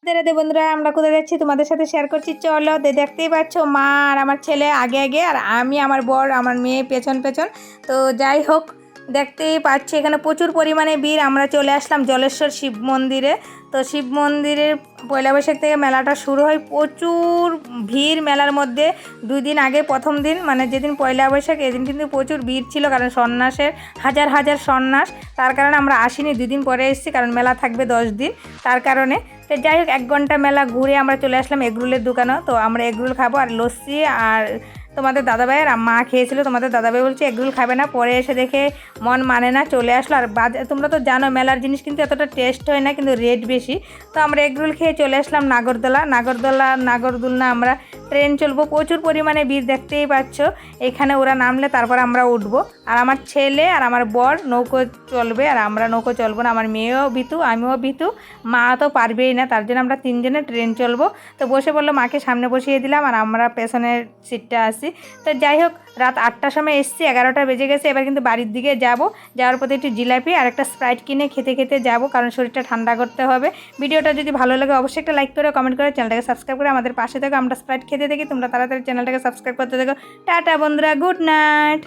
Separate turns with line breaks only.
রাধে রাধে বন্ধুরা, আমরা কোথায় যাচ্ছি তোমাদের সাথে শেয়ার করছি। চলো দেখতেই পাচ্ছ, মা আর আমার ছেলে আগে আগে আর আমি আমার বর আমার মেয়ে পেছন পেছন। তো যাই হোক, দেখতেই পাচ্ছি এখানে প্রচুর পরিমাণে ভিড়। আমরা চলে আসলাম জলেশ্বর শিব মন্দিরে। তো শিব মন্দিরের পয়লা বৈশাখ থেকে মেলাটা শুরু হয়, প্রচুর ভিড় মেলার মধ্যে। 2 দিন আগে প্রথম দিন মানে যেদিন পয়লা বৈশাখ এদিন কিন্তু প্রচুর ভিড় ছিল, কারণ সন্ন্যাসের হাজার হাজার সন্ন্যাস। তার কারণে আমরা আসিনি, 2 দিন পরে এসেছি, কারণ মেলা থাকবে 10 দিন, তার কারণে। তো যাই হোক, 1 ঘন্টা মেলা ঘুরে আমরা চলে আসলাম এগরোলের দোকানেও। তো আমরা এগরোল খাবো আর লস্যি। আর তোমাদের দাদাভাইয়ের মা খেয়েছিল, তোমাদের দাদাভাই বলছে এগরোল খাবে না, পরে এসে দেখে মন মানে না, চলে আসলো। আর তোমরা তো জানো মেলার জিনিস কিন্তু এতটা টেস্ট হয় না, কিন্তু রেট বেশি। তো আমরা এগরোল খেয়ে চলে আসলাম নাগরদোলনা। আমরা ট্রেন চলবো, প্রচুর পরিমাণে ভিড় দেখতেই পাচ্ছ। এখানে ওরা নামলে তারপর আমরা উঠবো। আর আমার ছেলে আর আমার বর নৌকো চলবে, আর আমরা নৌকো চলবো না। আমার মেয়েও ভীতু, আমিও ভীতু, মা তো পারবেই না, তার জন্য আমরা 3জনে ট্রেন চলবো। তো বসে বললো, মাকে সামনে বসিয়ে দিলাম আর আমরা পেছনের সিটটা আসি। তো যাই হোক, রাত 8টার সময় এসছি, 11টা বেজে গেছে। এবার কিন্তু বাড়ির দিকে যাওয়ার পথে একটু জিলাপি আর একটা স্প্রাইট কিনে খেতে খেতে যাব, কারণ শরীরটা ঠান্ডা করতে হবে। ভিডিওটা যদি ভালো লাগে অবশ্যই একটা লাইক করে কমেন্ট করে চ্যানেলটাকে সাবস্ক্রাইব করে আমাদের পাশে থেকে। আমরা স্প্রাইট খেতে থাকি, তোমরা তাড়াতাড়ি চ্যানেলটাকে সাবস্ক্রাইব করতে থাকো। টাটা বন্ধুরা, গুড নাইট।